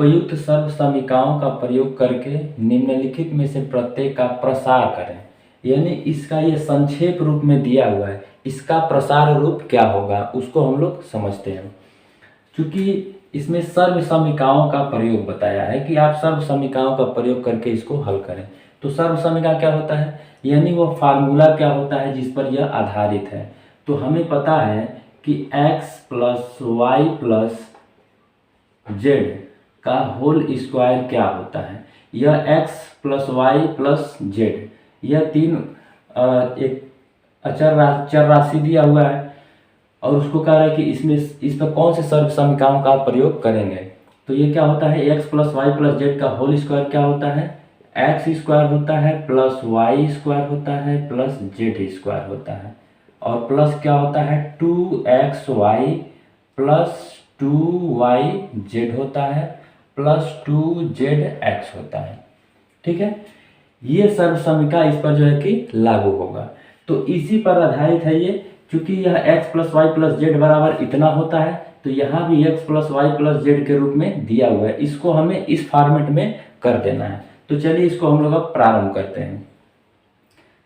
उपयुक्त सर्व समीकरणों का प्रयोग करके निम्नलिखित में से प्रत्येक का प्रसार करें। यानी इसका ये संक्षेप रूप में दिया हुआ है, इसका प्रसार रूप क्या होगा उसको हम लोग समझते हैं। क्योंकि इसमें सर्व समीकरणों का प्रयोग बताया है कि आप सर्व समीकरणों का प्रयोग करके इसको हल करें। तो सर्व समीकरण क्या होता है, यानी वो फार्मूला क्या होता है जिस पर यह आधारित है। तो हमें पता है कि x plus Y plus Z का होल स्क्वायर क्या होता है। यह x plus Y plus Z, यह तीन एक चर राशि दिया हुआ है और उसको कह रहा है कि इसमें इस पर कौन से सर्व समीकरणों का प्रयोग करेंगे। तो ये क्या होता है, x plus Y plus Z का होल स्क्वायर क्या होता है, एक्स स्क्वायर होता है प्लस वाई स्क्वायर होता है प्लस जेड स्क्वायर होता है, और प्लस क्या होता है 2xy प्लस 2yz होता है प्लस 2zx होता है। ठीक है, ये सर्व समीकरण इस पर जो है कि लागू होगा। तो इसी पर आधारित है ये, क्योंकि यह x plus Y plus Z बराबर इतना होता है, तो यहाँ भी x plus Y plus Z के रूप में दिया हुआ है, इसको हमें इस फॉर्मेट में कर देना है। तो चलिए इसको हम लोग अब प्रारंभ करते हैं।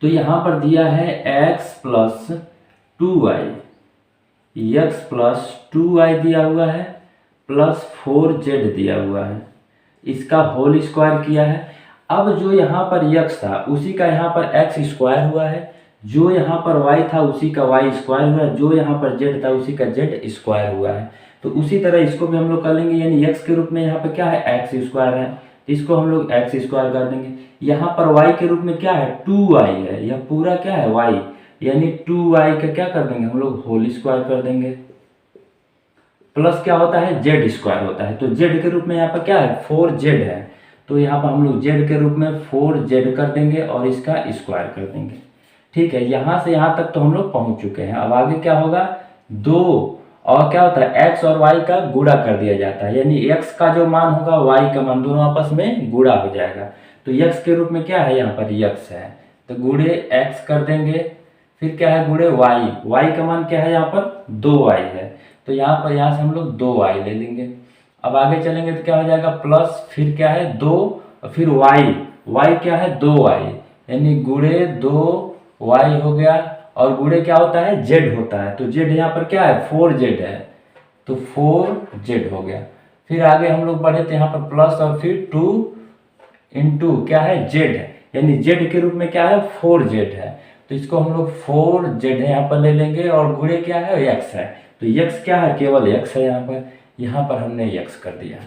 तो यहाँ पर दिया है x plus 2y, x plus 2y दिया हुआ है प्लस 4z दिया हुआ है, इसका होल स्क्वायर किया है। अब जो यहाँ पर x था उसी का यहाँ पर x स्क्वायर हुआ है, जो यहाँ पर y था उसी का y स्क्वायर हुआ है, जो यहाँ पर z था उसी का z स्क्वायर हुआ है। तो उसी तरह इसको भी हम लोग कर लेंगे, यानी x के रूप में यहाँ पर क्या है x स्क्वायर है, इसको हम लोग x स्क्वायर कर देंगे। यहाँ पर y के रूप में क्या है 2y है, यह पूरा क्या है y, यानी 2y का क्या कर देंगे हम लोग होल स्क्वायर कर देंगे, प्लस क्या होता है जेड स्क्वायर होता है। तो जेड के रूप में यहाँ पर क्या है 4z है, तो यहाँ पर हम लोग जेड के रूप में 4z कर देंगे और इसका स्क्वायर कर देंगे। ठीक है, यहाँ से यहाँ तक तो हम लोग पहुँच चुके हैं। अब आगे क्या होगा, दो और क्या होता है x और y का गुणा कर दिया जाता है, यानी x का जो मान होगा y का मान दोनों आपस में गुणा हो जाएगा। तो x के रूप में क्या है यहाँ पर x है, तो गुणे x कर देंगे, फिर क्या है गुणे y का मान क्या है यहाँ पर 2y है, तो यहाँ से हम लोग 2y ले लेंगे। अब आगे चलेंगे तो क्या हो जाएगा प्लस, फिर क्या है 2, फिर y क्या है 2y, यानी गुणे 2y हो गया, और गुणे क्या होता है z होता है, तो z यहाँ पर क्या है 4z है, तो 4z हो गया। फिर आगे हम लोग बढ़े तो यहाँ पर प्लस और फिर 2 इंटू क्या है z है, यानी z के रूप में क्या है 4z है, तो इसको हम लोग 4z है यहाँ पर ले लेंगे, और गुणे क्या है x है, तो x क्या है केवल x है, यहाँ पर हमने x कर दिया।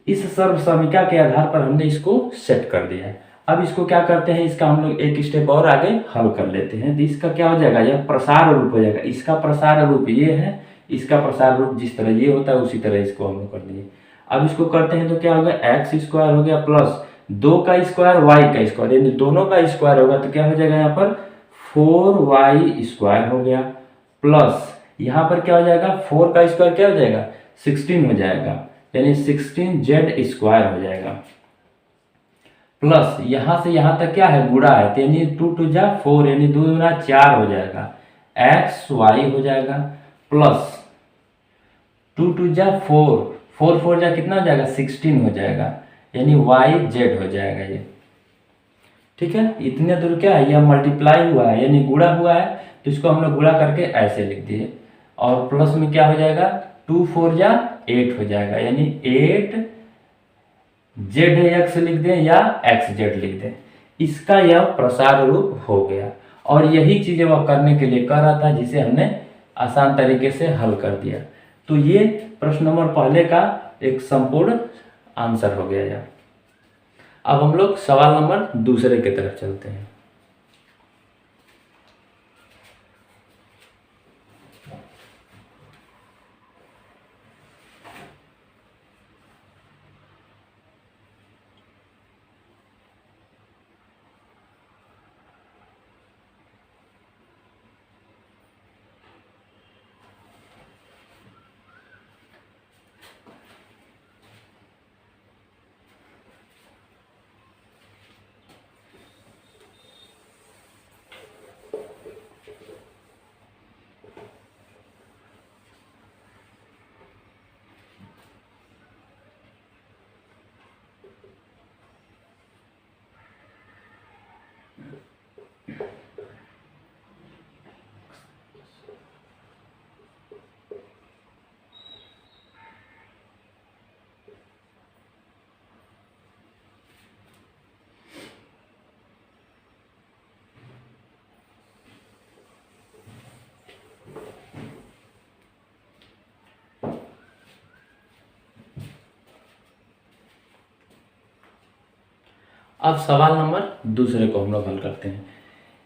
इस सर्व समीकरण के आधार पर हमने इसको सेट कर दिया है। अब इसको क्या करते हैं, इसका हम लोग एक स्टेप और आगे हल कर लेते हैं। तो इसका क्या हो जाएगा, यह प्रसार रूप हो जाएगा, इसका प्रसार रूप ये है, इसका प्रसार रूप जिस तरह ये होता है उसी तरह इसको हम लोग कर दिए। अब इसको करते हैं तो क्या होगा एक्स स्क्वायर हो गया प्लस 2 का स्क्वायर वाई का स्क्वायर, यानी दोनों का स्क्वायर होगा तो क्या हो जाएगा यहाँ पर 4y स्क्वायर हो गया, प्लस यहाँ पर क्या हो जाएगा 4 का स्क्वायर क्या हो जाएगा 16 हो जाएगा, यानी 16z स्क्वायर हो जाएगा, प्लस यहाँ से यहाँ तक क्या है गुणा है, तो यानी 2 2 जा 4, यानी 2 गुना 4 हो जाएगा, xy हो जाएगा, प्लस 2 2 जा 4, 4 4 जा कितना हो जाएगा 16 हो जाएगा, यानी yz हो जाएगा ये। ठीक है, इतने दूर क्या है यह मल्टीप्लाई हुआ है यानी गुणा हुआ है, तो इसको हम लोग गुणा करके ऐसे लिख दिए, और प्लस में क्या हो जाएगा 2 4 जा 8 हो जाएगा, यानी 8 zx लिख दें या xz लिख दें, इसका यह प्रसार रूप हो गया। और यही चीजें वह करने के लिए कह रहा था जिसे हमने आसान तरीके से हल कर दिया। तो ये प्रश्न नंबर पहले का एक संपूर्ण आंसर हो गया यार। अब हम लोग सवाल नंबर दूसरे की तरफ चलते हैं। अब सवाल नंबर दूसरे को हम लोग हल करते हैं।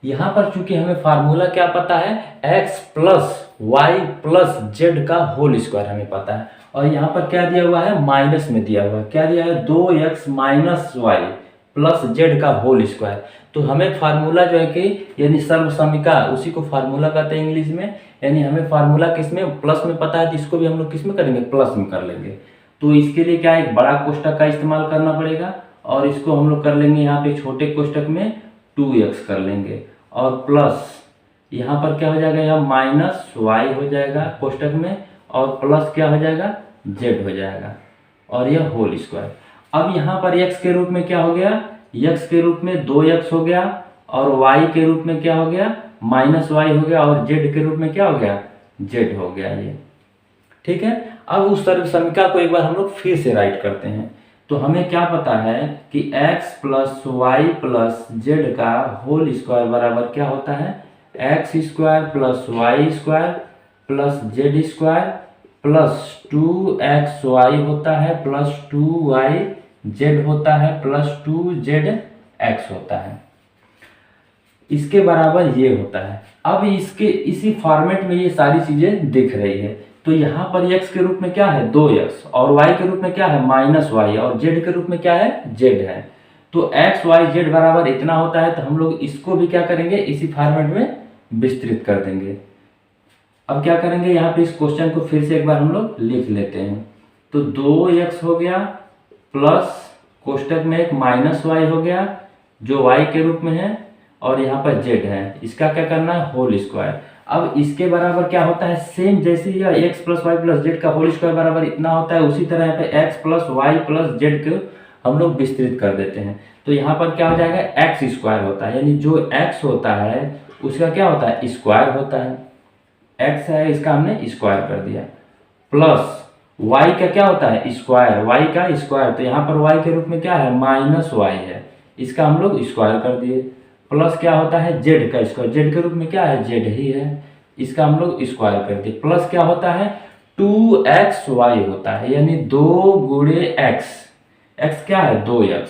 यहाँ पर चूंकि हमें फार्मूला क्या पता है, x plus Y plus Z का होल स्क्वायर हमें पता है, और यहाँ पर क्या दिया हुआ है, माइनस में दिया हुआ है। क्या दिया है, 2x minus Y plus Z का होल स्क्वायर। तो हमें फार्मूला जो है कि यानी सर्वसमीका, उसी को फार्मूला कहते हैं इंग्लिश में, यानी हमें फार्मूला किस में, प्लस में पता है, तो इसको भी हम लोग किस में करेंगे, प्लस में कर लेंगे। तो इसके लिए क्या, एक बड़ा कोष्टक का इस्तेमाल करना पड़ेगा, और इसको हम लोग कर लेंगे यहाँ पे छोटे कोष्टक में 2x कर लेंगे, और प्लस यहाँ पर क्या हो जाएगा, यहाँ माइनस वाई हो जाएगा कोष्टक में, और प्लस क्या हो जाएगा, z हो जाएगा, और यह होल स्क्वायर। अब यहाँ पर x के रूप में क्या हो गया, x के रूप में 2x हो गया, और y के रूप में क्या हो गया, माइनस वाई हो गया, और z के रूप में क्या हो गया, z हो गया ये। ठीक है, अब उस सर्वसमीका को एक बार हम लोग फिर से राइट करते हैं। तो हमें क्या पता है कि x plus Y plus Z का होल स्क्वायर बराबर क्या होता है, X square plus Y square plus Z square plus 2xy होता है प्लस 2yz होता है प्लस 2zx होता है, इसके बराबर ये होता है। अब इसके इसी फॉर्मेट में ये सारी चीजें दिख रही है। तो यहाँ पर x के रूप में क्या है, 2x, और y के रूप में क्या है, माइनस वाई, और z के रूप में क्या है, z है। तो x y z बराबर इतना होता है, तो हम लोग इसको भी क्या करेंगे, इसी फॉर्मेट में विस्तृत कर देंगे। अब क्या करेंगे, यहाँ पे इस क्वेश्चन को फिर से एक बार हम लोग लिख लेते हैं। तो 2x हो गया प्लस कोष्टक में एक माइनस वाई हो गया जो y के रूप में है, और यहाँ पर z है, इसका क्या करना है, होल स्क्वायर। अब इसके बराबर क्या होता है, सेम जैसे यह x plus Y plus Z का होल स्क्वायर बराबर इतना होता है, उसी तरह यहाँ पे x plus Y plus Z को हम लोग विस्तृत कर देते हैं। तो यहाँ पर क्या हो जाएगा, एक्स स्क्वायर होता है, यानी जो x होता है उसका क्या होता है, स्क्वायर होता है। x है, इसका हमने स्क्वायर कर दिया, प्लस y का क्या होता है, स्क्वायर, y का स्क्वायर। तो यहाँ पर y के रूप में क्या है, माइनस वाई है, इसका हम लोग स्क्वायर कर दिए, प्लस क्या होता है, z का स्क्वायर, z के रूप में क्या है, z ही है, इसका हम लोग स्क्वायर कर दिए, प्लस क्या होता है, 2xy होता है, यानी 2 गुणे x, x क्या है, 2x,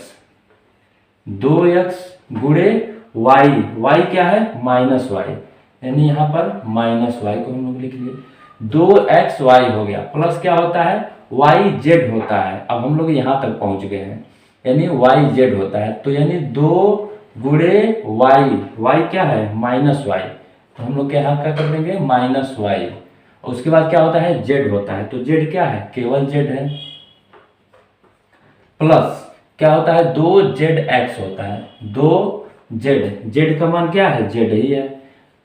2x गुणे y, y क्या है, माइनस वाई, यानी यहाँ पर माइनस वाई को हम लोग लिख लिए, 2xy हो गया, प्लस क्या होता है, yz होता है। अब हम लोग यहाँ तक पहुँच गए हैं, यानी yz होता है, तो यानी 2 गुणे y क्या है, माइनस वाई, तो हम लोग यहाँ क्या कर देंगे, माइनस वाई, और उसके बाद क्या होता है, z होता है, तो z क्या है, केवल z है, प्लस क्या होता है, 2zx होता है, 2z का मान क्या है, z ही है,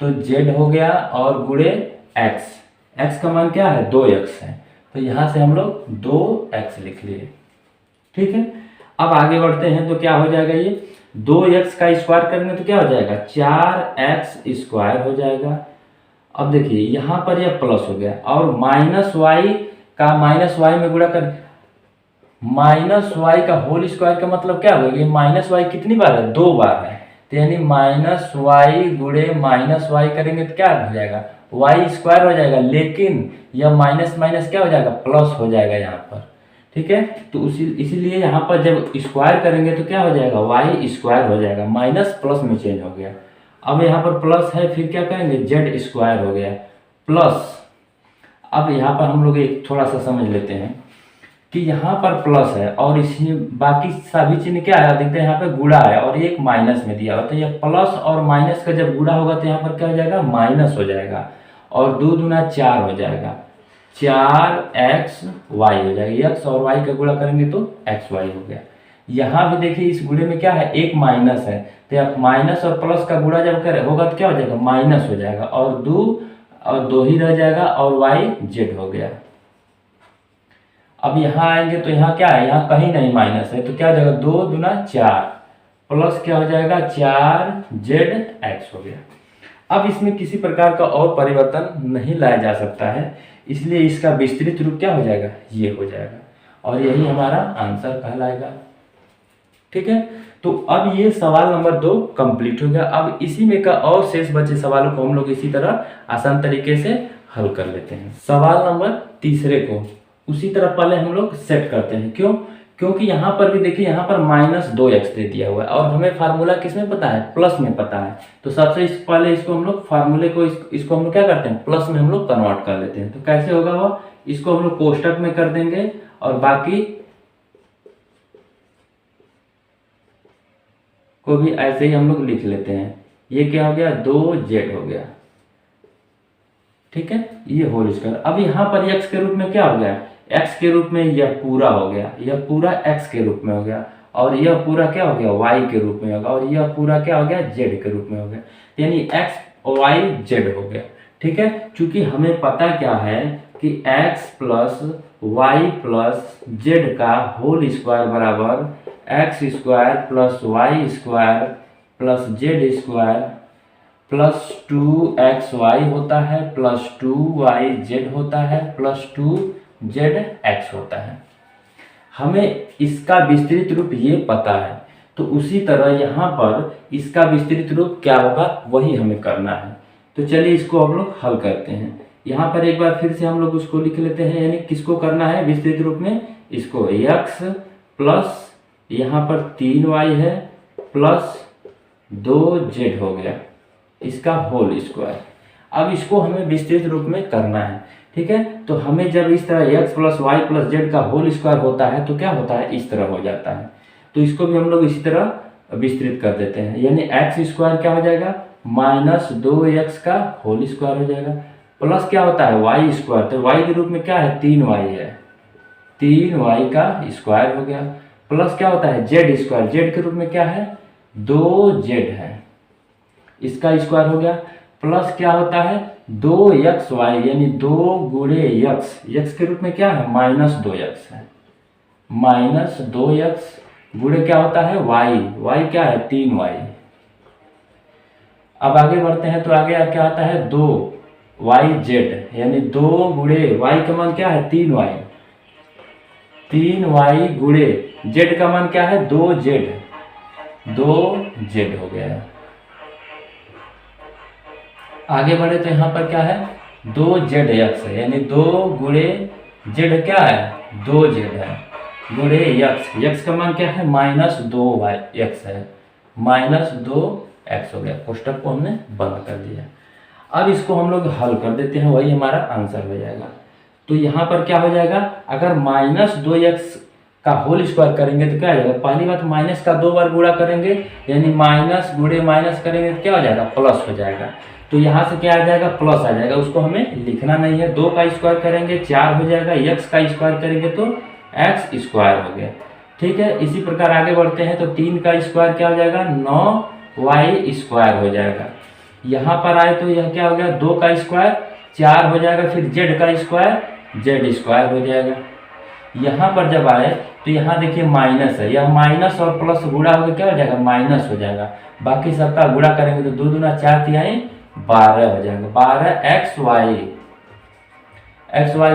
तो z हो गया, और गुणे x का मान क्या है, 2x है, तो यहाँ से हम लोग 2x लिख लिए। ठीक है, अब आगे बढ़ते हैं, तो क्या हो जाएगा, ये 2x का स्क्वायर करेंगे तो क्या हो जाएगा, 4x स्क्वायर हो जाएगा। अब देखिए यहाँ पर यह प्लस हो गया, और माइनस वाई का माइनस वाई में गुणा कर, माइनस वाई का होल स्क्वायर का मतलब क्या होगा, माइनस वाई कितनी बार है, 2 बार है, तो यानी माइनस वाई गुणे माइनस वाई करेंगे तो क्या हो जाएगा, वाई स्क्वायर हो जाएगा, लेकिन यह माइनस माइनस क्या हो जाएगा, प्लस हो जाएगा यहाँ पर। ठीक है, तो इसीलिए यहाँ पर जब स्क्वायर करेंगे तो क्या हो जाएगा, वाई स्क्वायर हो जाएगा, माइनस प्लस में चेंज हो गया। अब यहाँ पर प्लस है, फिर क्या करेंगे, जेड स्क्वायर हो गया, प्लस अब यहाँ पर हम लोग एक थोड़ा सा समझ लेते हैं कि यहाँ पर प्लस है, और इसमें बाकी सभी चिन्ह क्या है, देखते हैं यहाँ पे गुणा है, और ये एक माइनस में दिया हुआ, तो यह प्लस और माइनस का जब गुणा होगा तो यहाँ पर क्या हो जाएगा, माइनस हो जाएगा, और 2 दूना 4 हो जाएगा, 4xy हो जाएगा, x और y का गुणा करेंगे तो xy हो गया। यहाँ भी देखिए इस गुणे में क्या है, एक माइनस है, तो आप माइनस और प्लस का गुणा जब कर होगा तो क्या हो जाएगा, माइनस हो जाएगा, और 2 ही रह जाएगा, और y z हो गया। अब यहाँ आएंगे तो यहाँ क्या है, यहाँ कहीं नहीं माइनस है, तो क्या हो जाएगा, 2 दूना 4 प्लस क्या हो जाएगा, 4zx हो गया। अब इसमें किसी प्रकार का और परिवर्तन नहीं लाया जा सकता है, इसलिए इसका विस्तृत रूप क्या हो जाएगा, ये हो जाएगा, और यही हमारा आंसर कहलाएगा। ठीक है, तो अब ये सवाल नंबर 2 कंप्लीट हो गया। अब इसी में का और शेष बचे सवालों को हम लोग इसी तरह आसान तरीके से हल कर लेते हैं। सवाल नंबर 3 को उसी तरह पहले हम लोग सेट करते हैं, क्यों, क्योंकि यहाँ पर भी देखिए, यहाँ पर -2x दे दिया हुआ है और हमें फार्मूला किस में पता है, प्लस में पता है। तो सबसे पहले इसको हम लोग फार्मूले को इसको हम लोग क्या करते हैं, प्लस में हम लोग कन्वर्ट कर लेते हैं। तो कैसे होगा वो, इसको हम लोग कोष्टक में कर देंगे और बाकी को भी ऐसे ही हम लोग लिख लेते हैं। ये क्या हो गया, 2z हो गया, ठीक है, ये होल स्क्वायर। अब यहाँ पर x के रूप में क्या हो गया, x के रूप में यह पूरा हो गया, यह पूरा x के रूप में हो गया और यह पूरा क्या हो गया, y के रूप में होगा और यह पूरा क्या हो गया, z के रूप में हो गया, यानी x y z हो गया, ठीक है। चूंकि हमें पता क्या है कि x plus Y plus Z का होल स्क्वायर बराबर X square plus Y square plus Z square plus 2xy होता है प्लस 2yz होता है प्लस 2zx होता है। हमें इसका विस्तृत रूप ये पता है, तो उसी तरह यहाँ पर इसका विस्तृत रूप क्या होगा वही हमें करना है। तो चलिए इसको हम लोग हल करते हैं। यहाँ पर एक बार फिर से हम लोग उसको लिख लेते हैं, यानी किसको करना है विस्तृत रूप में, इसको x प्लस यहाँ पर 3y है प्लस 2z हो गया, इसका होल स्क्वायर। अब इसको हमें विस्तृत रूप में करना है, ठीक है। तो हमें जब इस तरह x plus Y plus Z का होल स्क्वायर होता है तो क्या होता है, इस तरह हो जाता है। तो इसको भी हम लोग इसी तरह विस्तृत कर देते हैं, यानी एक्स स्क्वायर क्या हो जाएगा, -2x का होल स्क्वायर हो जाएगा प्लस क्या होता है वाई स्क्वायर, तो वाई के रूप में क्या है 3y है, 3y का स्क्वायर हो गया प्लस क्या होता है जेड स्क्वायर, जेड के रूप में क्या है 2z है, इसका स्क्वायर हो गया प्लस क्या होता है 2xy यानी 2 गुणे x, x के रूप में क्या है -2x है, -2x गुणे क्या होता है y, y क्या है 3y। अब आगे बढ़ते हैं, तो आगे क्या आता है 2yz यानी 2 गुणे y का मान क्या है 3y, 3y गुणे z का मान क्या है 2z, 2z हो गया है। आगे बढ़े तो यहाँ पर क्या है 2zx है, यानी 2 गुणे z क्या है 2z है गुणे x का मान क्या है -2x है, -2x हो गया। कोष्टक को हमने बंद कर दिया। अब इसको हम लोग हल कर देते हैं, वही हमारा आंसर हो जाएगा। तो यहाँ पर क्या हो जाएगा, अगर -2x का होल स्क्वायर करेंगे तो क्या हो जाएगा, पहली बात माइनस का 2 बार गुणा करेंगे यानी माइनस गुणे माइनस करेंगे तो क्या हो जाएगा प्लस हो जाएगा। तो यहाँ से क्या आ जाएगा प्लस आ जाएगा, उसको हमें लिखना नहीं है। 2 का स्क्वायर करेंगे 4 हो जाएगा, x का स्क्वायर करेंगे तो x स्क्वायर हो गया, ठीक है। इसी प्रकार आगे बढ़ते हैं, तो 3 का स्क्वायर क्या हो जाएगा 9y स्क्वायर हो जाएगा। यहाँ पर आए तो यह क्या हो गया 2 का स्क्वायर 4 हो जाएगा, फिर z का स्क्वायर z स्क्वायर हो जाएगा। यहाँ पर जब आए तो यहाँ देखिए माइनस है, यह माइनस और प्लस गुणा होकर क्या हो जाएगा माइनस हो जाएगा, बाकी सबका गुणा करेंगे तो 2 दूना 4 तिहाई 12 हो जाएगा, 12xy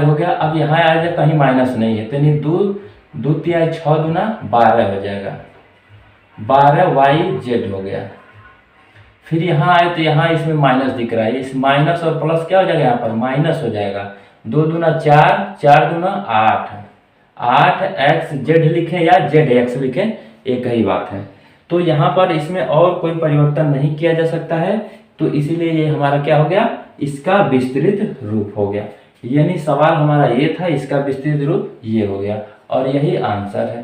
हो गया। अब यहाँ आ जाए कहीं माइनस नहीं है तो नहीं 2 तिहाई 6 दूना 12 हो जाएगा, 12yz हो गया। फिर यहाँ आए तो यहाँ इसमें माइनस दिख रहा है, इस माइनस और प्लस क्या हो जाएगा यहाँ पर माइनस हो जाएगा, 2 दूना 4, 4 दूना 8, 8xz लिखें या zx लिखें एक ही बात है। तो यहाँ पर इसमें और कोई परिवर्तन नहीं किया जा सकता है, तो इसीलिए ये हमारा क्या हो गया, इसका विस्तृत रूप हो गया। यानी सवाल हमारा ये था, इसका विस्तृत रूप ये हो गया और यही आंसर है,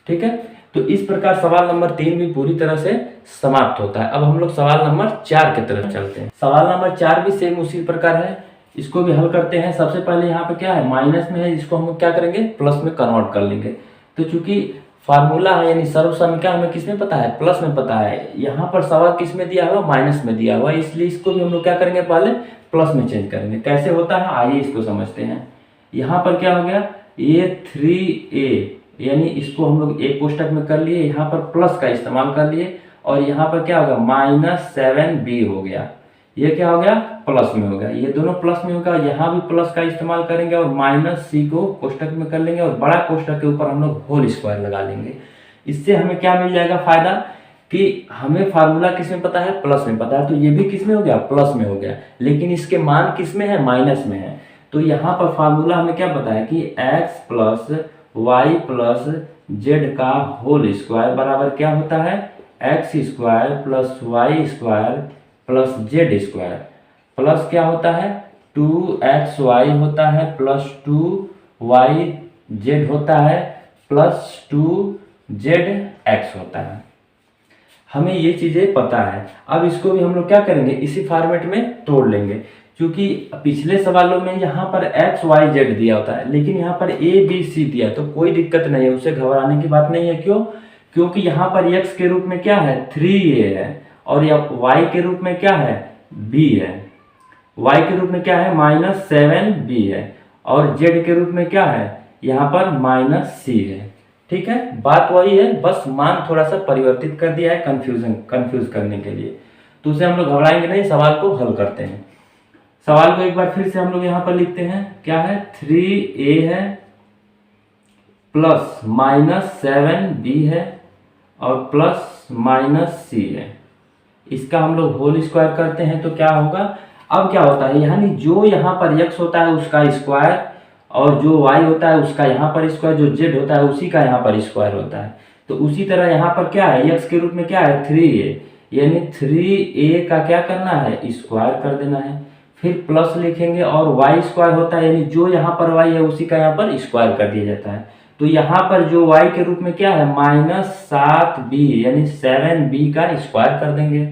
ठीक है। तो इस प्रकार सवाल नंबर 3 भी पूरी तरह से समाप्त होता है। अब हम लोग सवाल नंबर 4 की तरफ चलते हैं। सवाल नंबर 4 भी सेम उसी प्रकार है, इसको भी हल करते हैं। सबसे पहले यहाँ पे क्या है माइनस में है, इसको हम क्या करेंगे प्लस में कन्वर्ट कर लेंगे। तो चूंकि फार्मूला है यानी सर्व समीकरण हमें किसमें पता है प्लस में पता है, यहाँ पर सवाल किस में दिया हुआ माइनस में दिया हुआ, इसलिए इसको भी हम लोग क्या करेंगे पहले प्लस में चेंज करेंगे। कैसे होता है आइए इसको समझते हैं। यहाँ पर क्या हो गया a3a यानी इसको हम लोग a कोष्टक में कर लिए, यहाँ पर प्लस का इस्तेमाल कर लिए और यहाँ पर क्या होगा -7b हो गया, ये क्या हो गया प्लस में हो गया, ये दोनों प्लस में होगा, यहाँ भी प्लस का इस्तेमाल करेंगे और -c को कोष्टक में कर लेंगे और बड़ा कोष्टक के ऊपर हम लोग होल स्क्वायर लगा लेंगे। इससे हमें क्या मिल जाएगा फायदा कि हमें फार्मूला किस में पता है प्लस में पता है, तो ये भी किस में हो गया प्लस में हो गया, लेकिन इसके मान किस में है माइनस में है। तो यहाँ पर फार्मूला हमें क्या पता है कि x plus Y plus Z का होल स्क्वायर बराबर क्या होता है, X square plus Y square plus Z square plus क्या होता है 2xy होता है प्लस 2yz होता है प्लस 2zx होता है। हमें ये चीज़ें पता है। अब इसको भी हम लोग क्या करेंगे, इसी फॉर्मेट में तोड़ लेंगे, क्योंकि पिछले सवालों में यहाँ पर एक्स वाई जेड दिया होता है, लेकिन यहाँ पर ए बी सी दिया, तो कोई दिक्कत नहीं है, उससे घबराने की बात नहीं है। क्यों? क्योंकि यहाँ पर x के रूप में क्या है 3a है, और y के रूप में क्या है b है, y के रूप में क्या है -7b है, और z के रूप में क्या है यहाँ पर -c है। ठीक है, बात वही है, बस मान थोड़ा सा परिवर्तित कर दिया है कंफ्यूज करने के लिए। तो उसे हम लोग घबराएंगे नहीं, सवाल को हल करते हैं। सवाल को एक बार फिर से हम लोग यहाँ पर लिखते हैं, क्या है 3a है प्लस -7b है और प्लस -c है। इसका हम लोग होल स्क्वायर करते हैं तो क्या होगा, अब क्या होता है, यानी जो यहाँ पर x होता है उसका स्क्वायर, और जो y होता है उसका यहाँ पर स्क्वायर, जो z होता है उसी का यहाँ पर स्क्वायर होता है। तो उसी तरह यहाँ पर क्या है, x के रूप में क्या है 3a, यानी 3a का क्या करना है स्क्वायर कर देना है, फिर प्लस लिखेंगे, और y स्क्वायर होता है यानी जो यहाँ पर y है उसी का यहाँ पर स्क्वायर कर दिया जाता है। तो यहाँ पर जो y के रूप में क्या है -7b यानी 7b का स्क्वायर कर देंगे,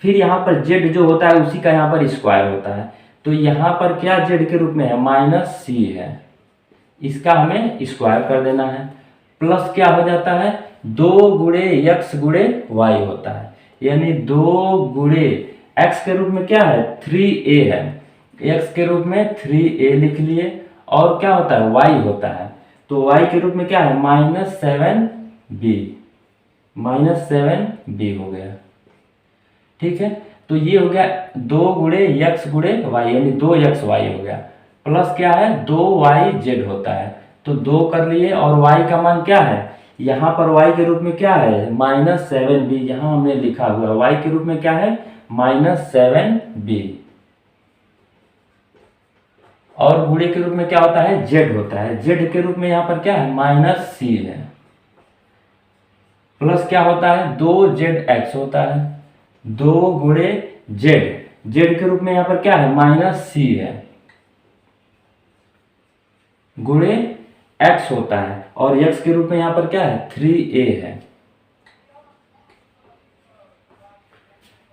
फिर यहाँ पर z जो होता है उसी का यहाँ पर स्क्वायर होता है। तो यहाँ पर क्या z के रूप में है -c है, इसका हमें स्क्वायर कर देना है, प्लस क्या हो जाता है 2 गुणे x गुणे y होता है, यानी 2 गुणे x के रूप में क्या है 3a है, x के रूप में 3a लिख लिए, और क्या होता है y होता है, तो y के रूप में क्या है -7b हो गया। ठीक है, तो ये हो गया 2 गुणे x गुणे y यानी 2xy हो गया, प्लस क्या है 2yz होता है, तो 2 कर लिए, और y का मान क्या है, यहाँ पर y के रूप में क्या है -7b, यहाँ हमने लिखा हुआ है y के रूप में क्या है -7b, और गुणे के रूप में क्या होता है z होता है, z के रूप में यहाँ पर क्या है -c है, प्लस क्या होता है 2zx होता है, 2 गुणे z, z के रूप में यहाँ पर क्या है -c है, गुणे x होता है, और x के रूप में यहाँ पर क्या है 3a है।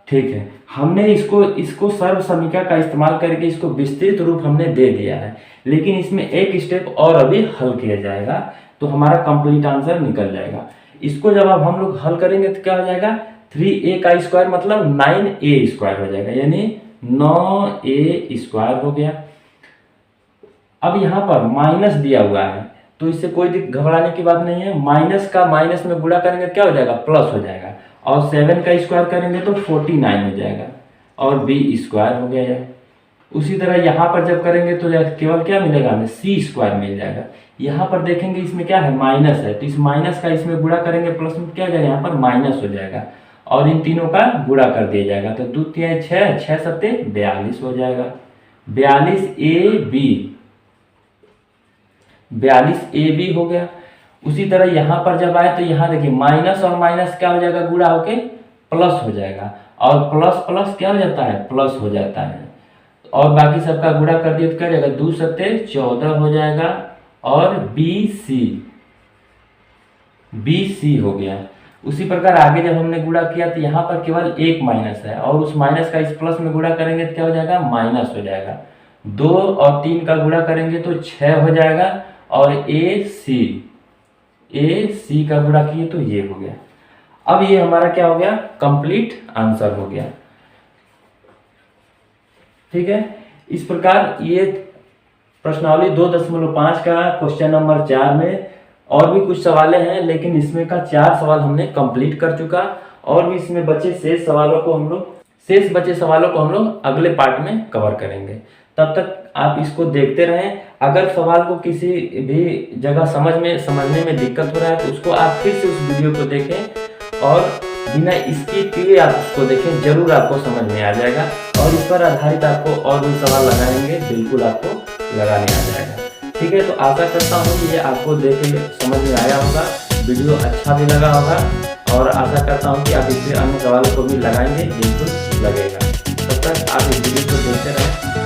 ठीक है, हमने इसको सर्व समीकरण का इस्तेमाल करके इसको विस्तृत रूप हमने दे दिया है, लेकिन इसमें एक स्टेप और अभी हल किया जाएगा तो हमारा कंप्लीट आंसर निकल जाएगा। इसको जब अब हम लोग हल करेंगे तो क्या हो जाएगा 3a का स्क्वायर मतलब 9a स्क्वायर हो जाएगा, यानी 9a स्क्वायर हो गया। अब यहाँ पर माइनस दिया हुआ है तो इससे कोई घबराने की बात नहीं है, माइनस का माइनस में गुणा करेंगे क्या हो जाएगा प्लस हो जाएगा, और 7 का स्क्वायर करेंगे तो 49 हो जाएगा, और b स्क्वायर हो गया। उसी तरह यहाँ पर जब करेंगे तो केवल क्या मिलेगा हमें c स्क्वायर मिल जाएगा। यहाँ पर देखेंगे इसमें क्या है माइनस है, तो इस माइनस का इसमें गुणा करेंगे प्लस में क्या हो जाएगा यहाँ पर माइनस हो जाएगा, और इन तीनों का गुणा कर दिया जाएगा, तो 2 3 6 6 7 42 हो जाएगा, 42ab हो गया। उसी तरह यहाँ पर जब आए तो यहाँ देखिए माइनस और माइनस क्या हो जाएगा गुणा होके प्लस हो जाएगा, और प्लस प्लस क्या हो जाता है प्लस हो जाता है, और बाकी सबका गुणा कर दिया तो क्या हो जाएगा 2 7 14 हो जाएगा, और BC हो गया। उसी प्रकार आगे जब हमने गुणा किया तो यहाँ पर केवल एक माइनस है, और उस माइनस का इस प्लस में गुणा करेंगे तो क्या हो जाएगा माइनस हो जाएगा, 2 और 3 का गुणा करेंगे तो 6 हो जाएगा, और AC का गुणा किए तो ये हो गया। अब ये हमारा क्या हो गया कंप्लीट आंसर हो गया। ठीक है, इस प्रकार ये प्रश्नावली 2.5 का क्वेश्चन नंबर 4 में और भी कुछ सवालें हैं, लेकिन इसमें का 4 सवाल हमने कंप्लीट कर चुका, और भी इसमें बचे शेष बचे सवालों को हम लोग अगले पार्ट में कवर करेंगे। तब तक आप इसको देखते रहें। अगर सवाल को किसी भी जगह समझने में दिक्कत हो रहा है तो उसको आप फिर से उस वीडियो को देखें, और बिना स्किप किए आप उसको देखें, जरूर आपको समझ में आ जाएगा, और इस पर आधारित आपको और भी सवाल लगाएंगे, बिल्कुल आपको लगाने आ जाएगा। ठीक है, तो आशा करता हूँ कि ये आपको देख के समझ में आया होगा। वीडियो अच्छा भी लगा होगा और आशा करता हूँ कि आप इसे अन्य सवालों को भी लगाएंगे, बिल्कुल लगेगा। तब तक आप इस वीडियो को देखते रहें।